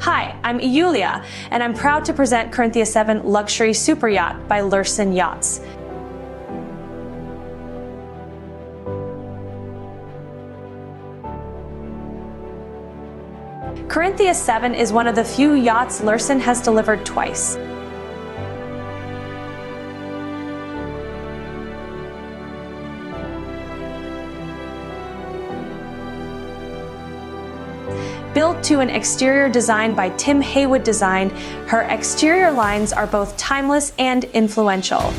Hi, I'm AIULI, and I'm proud to present Corinthia VII Luxury Super Yacht by Lurssen Yachts. Corinthia VII is one of the few yachts Lurssen has delivered twice. Built to an exterior designed by Heywood design, her exterior lines are both timeless and influential.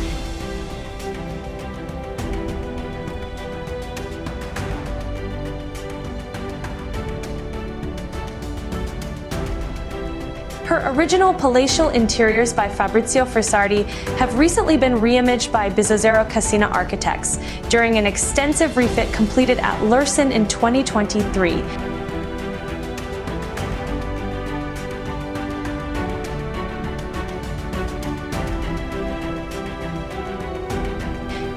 Her original palatial interiors by Fabrizio Frassardi have recently been reimaged by Bizzozero Casina architects during an extensive refit completed at Lurssen in 2023.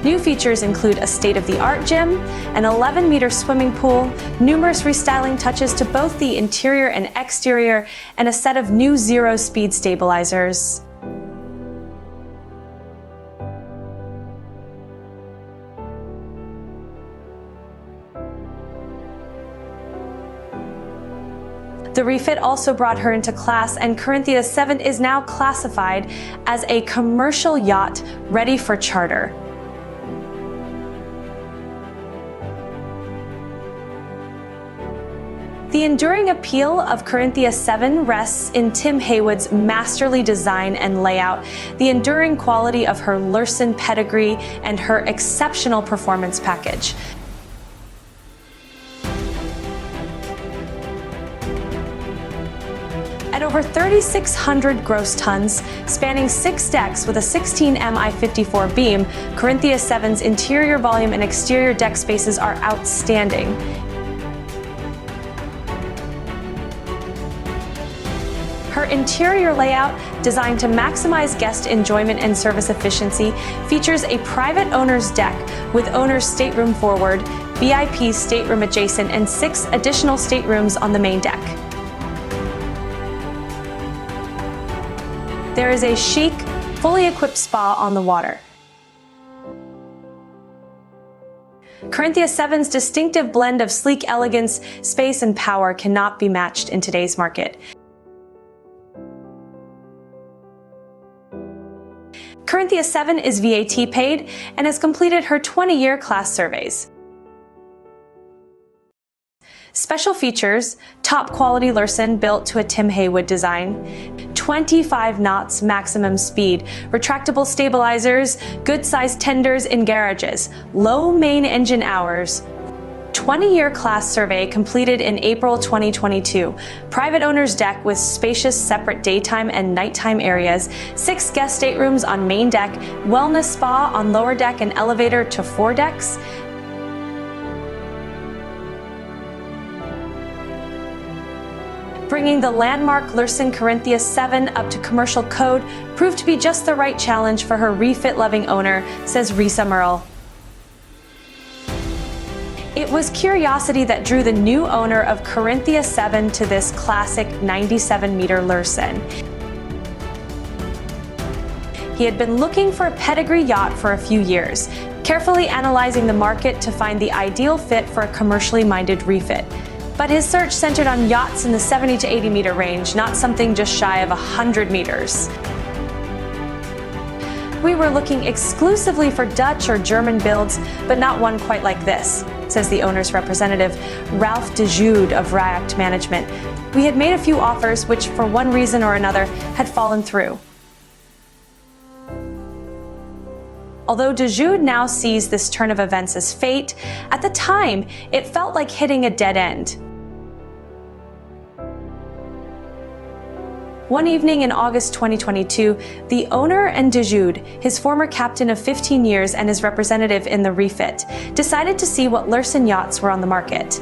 New features include a state-of-the-art gym, an 11-meter swimming pool, numerous restyling touches to both the interior and exterior, and a set of new zero-speed stabilizers. The refit also brought her into class, and Corinthia VII is now classified as a commercial yacht ready for charter. The enduring appeal of Corinthia VII rests in Tim Heywood's masterly design and layout, the enduring quality of her Lurssen pedigree, and her exceptional performance package. At over 3,600 gross tons, spanning 6 decks with a 16M I-54 beam, Corinthia VII's interior volume and exterior deck spaces are outstanding. Her interior layout, designed to maximize guest enjoyment and service efficiency, features a private owner's deck with owner's stateroom forward, VIP stateroom adjacent, and 6 additional staterooms on the main deck. There is a chic, fully equipped spa on the water. Corinthia VII's distinctive blend of sleek elegance, space, and power cannot be matched in today's market. Corinthia VII is VAT paid and has completed her 20-year class surveys. Special features: top quality Lurssen built to a Tim Heywood design, 25 knots maximum speed, retractable stabilizers, good-sized tenders in garages, low main engine hours, 20-year class survey completed in April 2022, private owner's deck with spacious separate daytime and nighttime areas, 6 guest staterooms on main deck, wellness spa on lower deck, and elevator to 4 decks. Bringing the landmark Lurssen Corinthia VII up to commercial code proved to be just the right challenge for her refit-loving owner, says Risa Merle. It was curiosity that drew the new owner of Corinthia VII to this classic 97-meter Lurssen. He had been looking for a pedigree yacht for a few years, carefully analyzing the market to find the ideal fit for a commercially minded refit. But his search centered on yachts in the 70 to 80 meter range, not something just shy of 100 meters. We were looking exclusively for Dutch or German builds, but not one quite like this, says the owner's representative, Ralph de Jude of Yacht Management. We had made a few offers which, for one reason or another, had fallen through. Although de Jude now sees this turn of events as fate, at the time, it felt like hitting a dead end. One evening in August 2022, the owner and de Jude, his former captain of 15 years and his representative in the refit, decided to see what Lurssen yachts were on the market.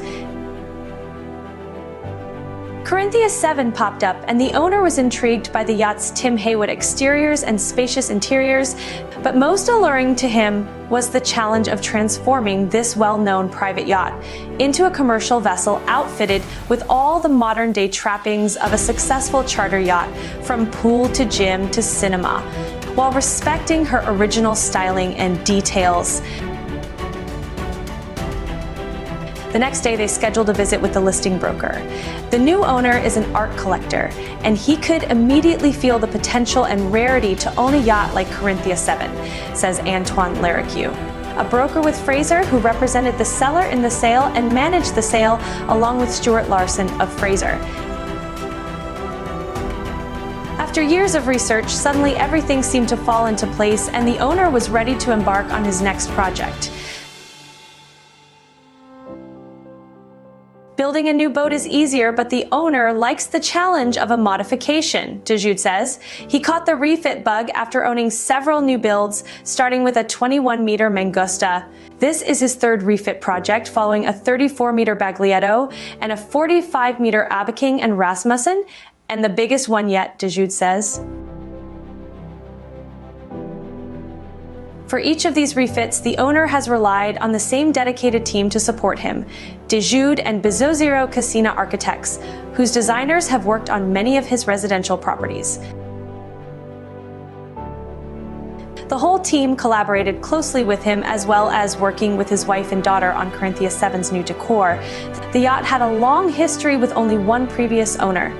Carinthia VII popped up, and the owner was intrigued by the yacht's Tim Heywood exteriors and spacious interiors, but most alluring to him was the challenge of transforming this well-known private yacht into a commercial vessel outfitted with all the modern-day trappings of a successful charter yacht, from pool to gym to cinema, while respecting her original styling and details. The next day, they scheduled a visit with the listing broker. The new owner is an art collector, and he could immediately feel the potential and rarity to own a yacht like Carinthia VII, says Antoine Laracue, a broker with Fraser who represented the seller in the sale and managed the sale along with Stuart Larson of Fraser. After years of research, suddenly everything seemed to fall into place, and the owner was ready to embark on his next project. Building a new boat is easier, but the owner likes the challenge of a modification, Dejude says. He caught the refit bug after owning several new builds, starting with a 21-meter Mangusta. This is his third refit project, following a 34-meter Baglietto and a 45-meter Abeking and Rasmussen, and the biggest one yet, Dejude says. For each of these refits, the owner has relied on the same dedicated team to support him, Dejude and Bizozero Casina Architects, whose designers have worked on many of his residential properties. The whole team collaborated closely with him, as well as working with his wife and daughter on Carinthia VII's new decor. The yacht had a long history with only one previous owner.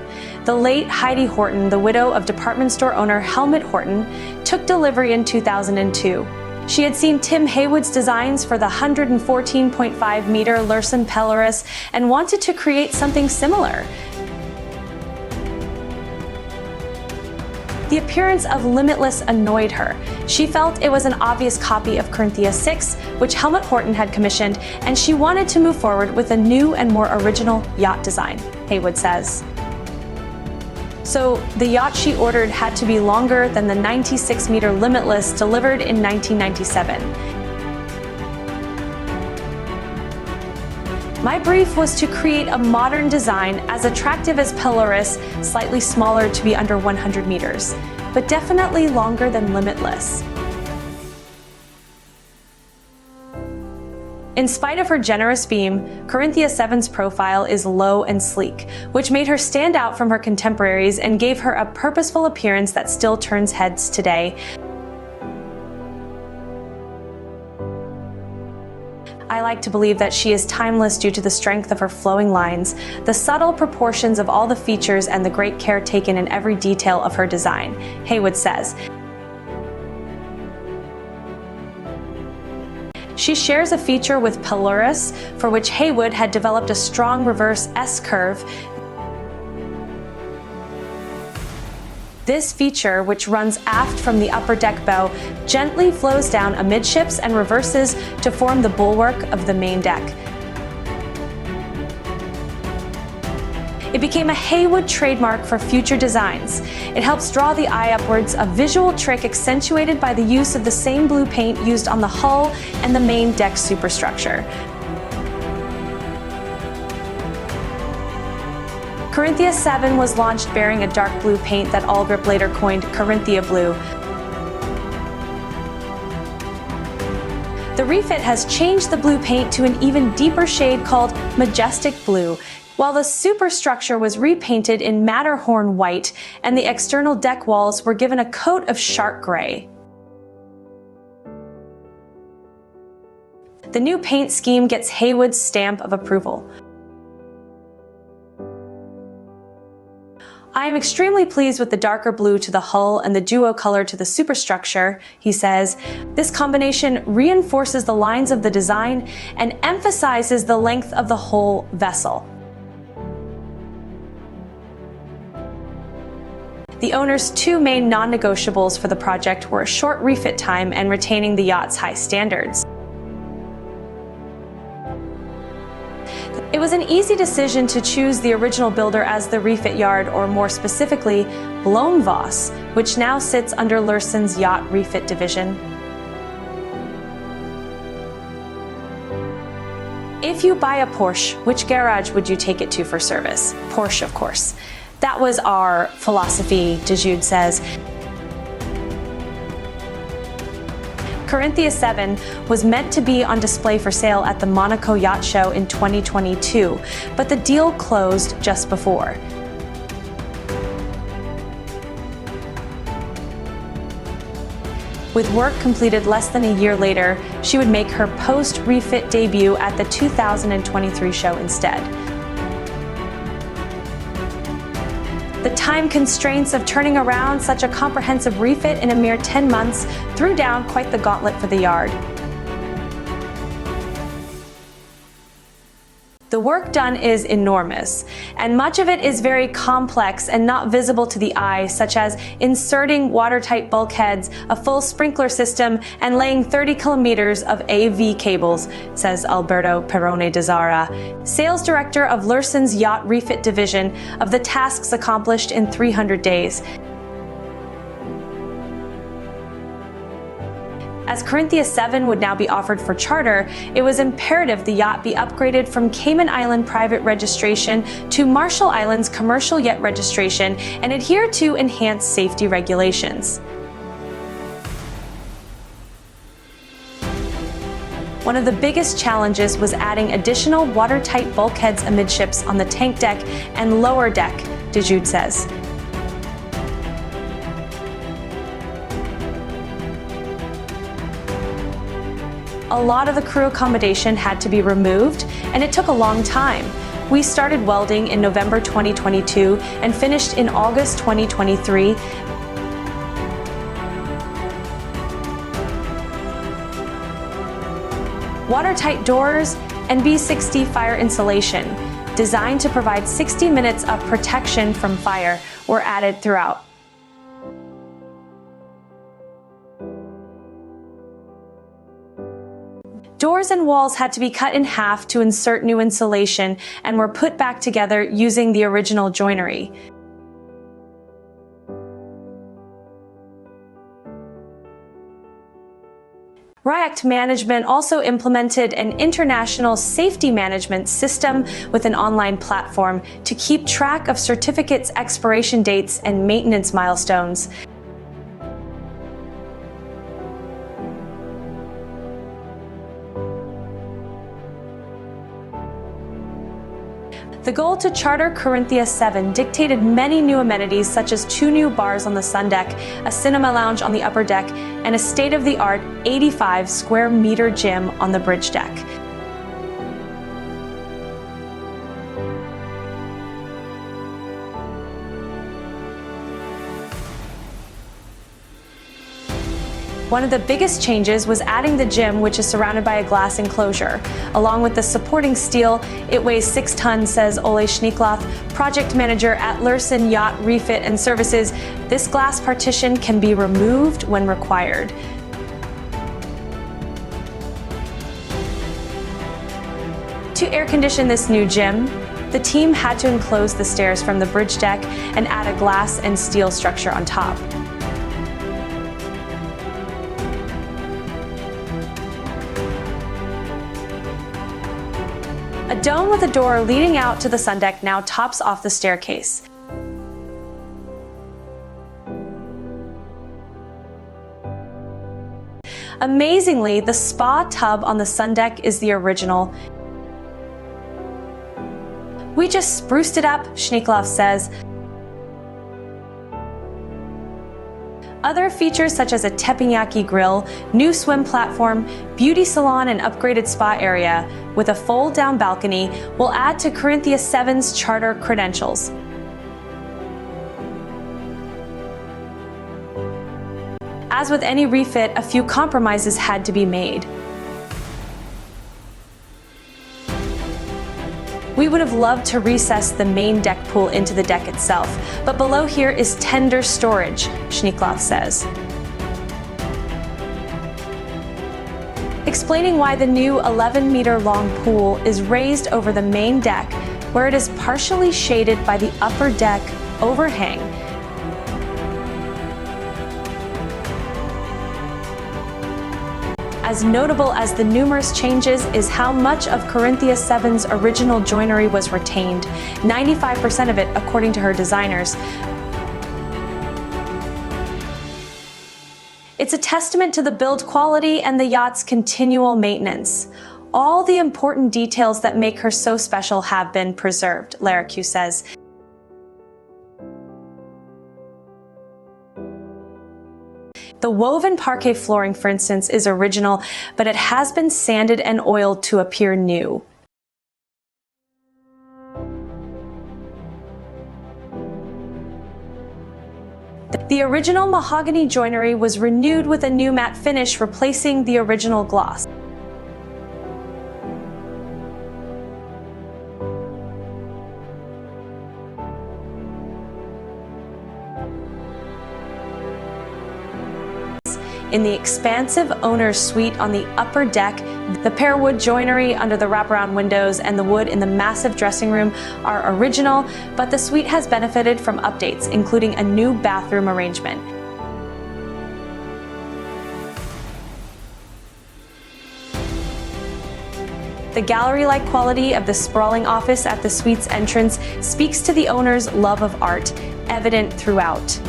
The late Heidi Horton, the widow of department store owner Helmut Horton, took delivery in 2002. She had seen Tim Heywood's designs for the 114.5-meter Lurssen Pelorus and wanted to create something similar. The appearance of Limitless annoyed her. She felt it was an obvious copy of Carinthia VI, which Helmut Horton had commissioned, and she wanted to move forward with a new and more original yacht design, Heywood says. So the yacht she ordered had to be longer than the 96-meter Limitless delivered in 1997. My brief was to create a modern design as attractive as Pelorus, slightly smaller to be under 100 meters, but definitely longer than Limitless. In spite of her generous beam, Carinthia VII's profile is low and sleek, which made her stand out from her contemporaries and gave her a purposeful appearance that still turns heads today. I like to believe that she is timeless due to the strength of her flowing lines, the subtle proportions of all the features, and the great care taken in every detail of her design, Heywood says. She shares a feature with Pelorus, for which Heywood had developed a strong reverse S-curve. This feature, which runs aft from the upper deck bow, gently flows down amidships and reverses to form the bulwark of the main deck. It became a Heywood trademark for future designs. It helps draw the eye upwards, a visual trick accentuated by the use of the same blue paint used on the hull and the main deck superstructure. Carinthia VII was launched bearing a dark blue paint that Allgrip later coined Carinthia Blue. The refit has changed the blue paint to an even deeper shade called Majestic Blue, while the superstructure was repainted in Matterhorn white and the external deck walls were given a coat of shark gray. The new paint scheme gets Heywood's stamp of approval. I am extremely pleased with the darker blue to the hull and the duo color to the superstructure, he says. This combination reinforces the lines of the design and emphasizes the length of the whole vessel. The owner's two main non-negotiables for the project were a short refit time and retaining the yacht's high standards. It was an easy decision to choose the original builder as the refit yard, or more specifically, Blomvoss, which now sits under Lurssen's yacht refit division. If you buy a Porsche, which garage would you take it to for service? Porsche, of course. That was our philosophy, de Jude says. Carinthia VII was meant to be on display for sale at the Monaco Yacht Show in 2022, but the deal closed just before. With work completed less than a year later, she would make her post-refit debut at the 2023 show instead. The time constraints of turning around such a comprehensive refit in a mere 10 months threw down quite the gauntlet for the yard. The work done is enormous, and much of it is very complex and not visible to the eye, such as inserting watertight bulkheads, a full sprinkler system, and laying 30 kilometers of AV cables, says Alberto Perrone de Zara, sales director of Lurssen's yacht refit division, of the tasks accomplished in 300 days. As Carinthia VII would now be offered for charter, it was imperative the yacht be upgraded from Cayman Island private registration to Marshall Islands commercial yacht registration and adhere to enhanced safety regulations. One of the biggest challenges was adding additional watertight bulkheads amidships on the tank deck and lower deck, de Jude says. A lot of the crew accommodation had to be removed, and it took a long time. We started welding in November 2022 and finished in August 2023. Watertight doors and B60 fire insulation, designed to provide 60 minutes of protection from fire, were added throughout. Doors and walls had to be cut in half to insert new insulation and were put back together using the original joinery. RIACT management also implemented an international safety management system with an online platform to keep track of certificates' expiration dates and maintenance milestones. The goal to charter Carinthia VII dictated many new amenities such as 2 new bars on the sun deck, a cinema lounge on the upper deck, and a state-of-the-art 85 square meter gym on the bridge deck. One of the biggest changes was adding the gym, which is surrounded by a glass enclosure. Along with the supporting steel, it weighs 6 tons, says Ole Schneekloth, project manager at Lurssen Yacht Refit and Services. This glass partition can be removed when required. To air condition this new gym, the team had to enclose the stairs from the bridge deck and add a glass and steel structure on top. A dome with a door leading out to the sun deck now tops off the staircase. Amazingly, the spa tub on the sun deck is the original. We just spruced it up, Schneekloth says. Other features such as a teppanyaki grill, new swim platform, beauty salon and upgraded spa area with a fold-down balcony will add to Carinthia VII's charter credentials. As with any refit, a few compromises had to be made. We would have loved to recess the main deck pool into the deck itself, but below here is tender storage, Schneekloth says. Explaining why the new 11-meter-long pool is raised over the main deck, where it is partially shaded by the upper deck overhang. As notable as the numerous changes is how much of Carinthia VII's original joinery was retained, 95% of it according to her designers. It's a testament to the build quality and the yacht's continual maintenance. All the important details that make her so special have been preserved, Lurssen says. The woven parquet flooring, for instance, is original, but it has been sanded and oiled to appear new. The original mahogany joinery was renewed with a new matte finish, replacing the original gloss. In the expansive owner's suite on the upper deck, the pear wood joinery under the wraparound windows and the wood in the massive dressing room are original, but the suite has benefited from updates, including a new bathroom arrangement. The gallery-like quality of the sprawling office at the suite's entrance speaks to the owner's love of art, evident throughout.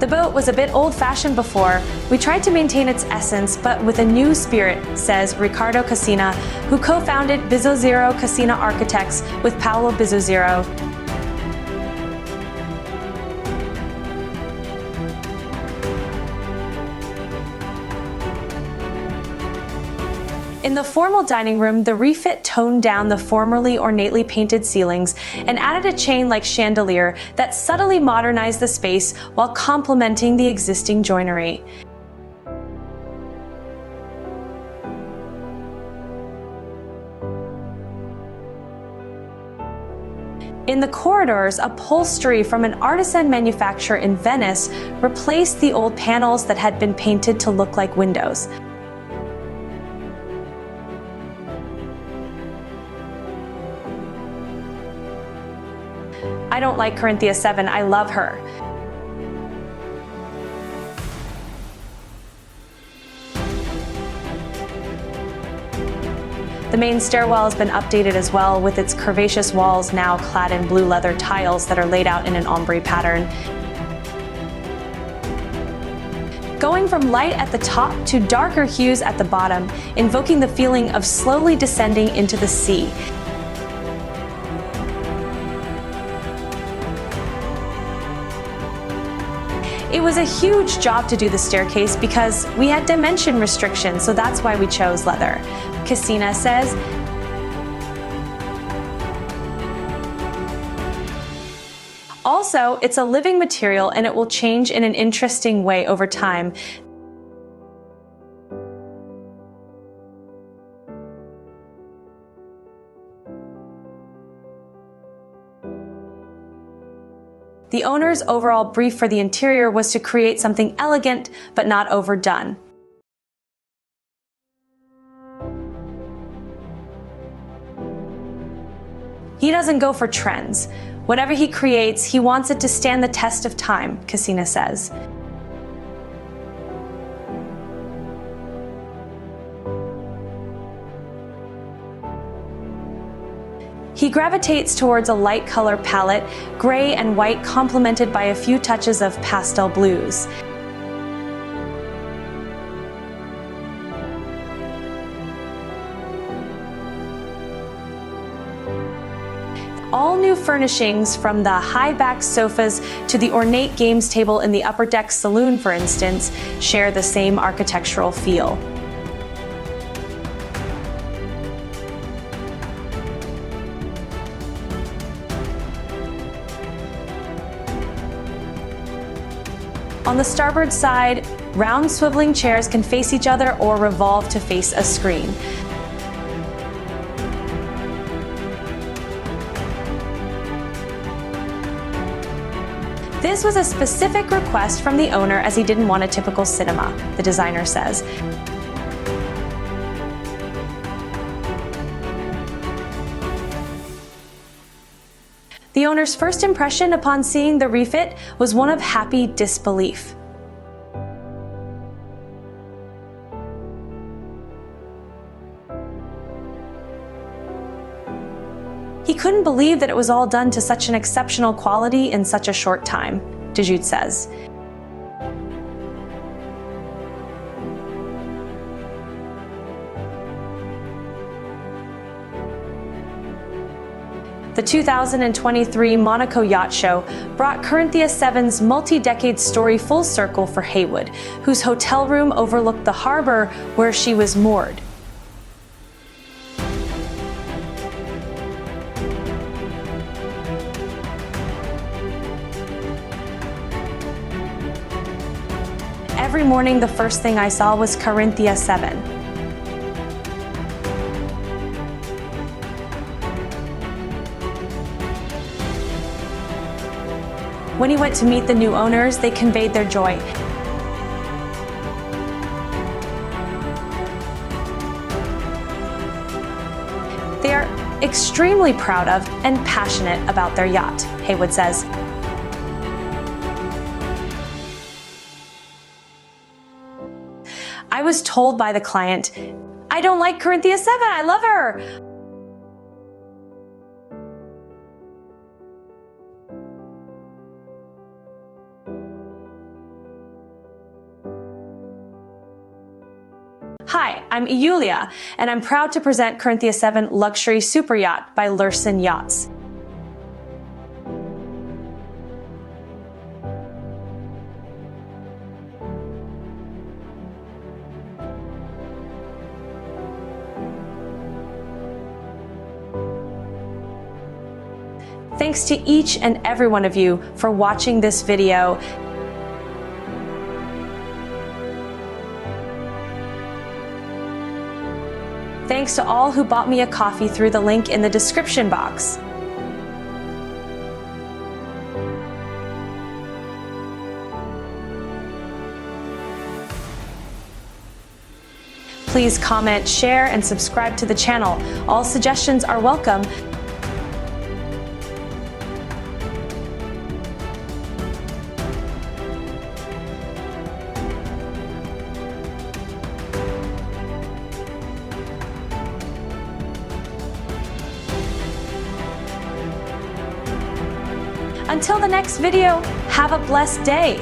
The boat was a bit old-fashioned before. We tried to maintain its essence, but with a new spirit, says Ricardo Casina, who co-founded Bizzozero Casina Architects with Paolo Bizzozero. In the formal dining room, the refit toned down the formerly ornately painted ceilings and added a chain-like chandelier that subtly modernized the space while complementing the existing joinery. In the corridors, upholstery from an artisan manufacturer in Venice replaced the old panels that had been painted to look like windows. I don't like Carinthia VII, I love her. The main stairwell has been updated as well, with its curvaceous walls now clad in blue leather tiles that are laid out in an ombre pattern. Going from light at the top to darker hues at the bottom, invoking the feeling of slowly descending into the sea. It was a huge job to do the staircase because we had dimension restrictions, so that's why we chose leather, Casina says. Also, it's a living material and it will change in an interesting way over time. The owner's overall brief for the interior was to create something elegant but not overdone. He doesn't go for trends. Whatever he creates, he wants it to stand the test of time, Casina says. He gravitates towards a light color palette, gray and white complemented by a few touches of pastel blues. All new furnishings, from the high-backed sofas to the ornate games table in the upper deck saloon, for instance, share the same architectural feel. On the starboard side, round swiveling chairs can face each other or revolve to face a screen. This was a specific request from the owner as he didn't want a typical cinema, the designer says. The owner's first impression upon seeing the refit was one of happy disbelief. He couldn't believe that it was all done to such an exceptional quality in such a short time, de Jute says. The 2023 Monaco Yacht Show brought Corinthia VII's multi-decade story full circle for Heywood, whose hotel room overlooked the harbor where she was moored. Every morning, the first thing I saw was Corinthia VII. When he went to meet the new owners, they conveyed their joy. They are extremely proud of and passionate about their yacht, Heywood says. I was told by the client, "I don't like Corinthia VII, I love her." Hi, I'm AIULI, and I'm proud to present Corinthia VII Luxury Superyacht by Lurssen Yachts. Thanks to each and every one of you for watching this video. Thanks to all who bought me a coffee through the link in the description box. Please comment, share, and subscribe to the channel. All suggestions are welcome. Until the next video, have a blessed day.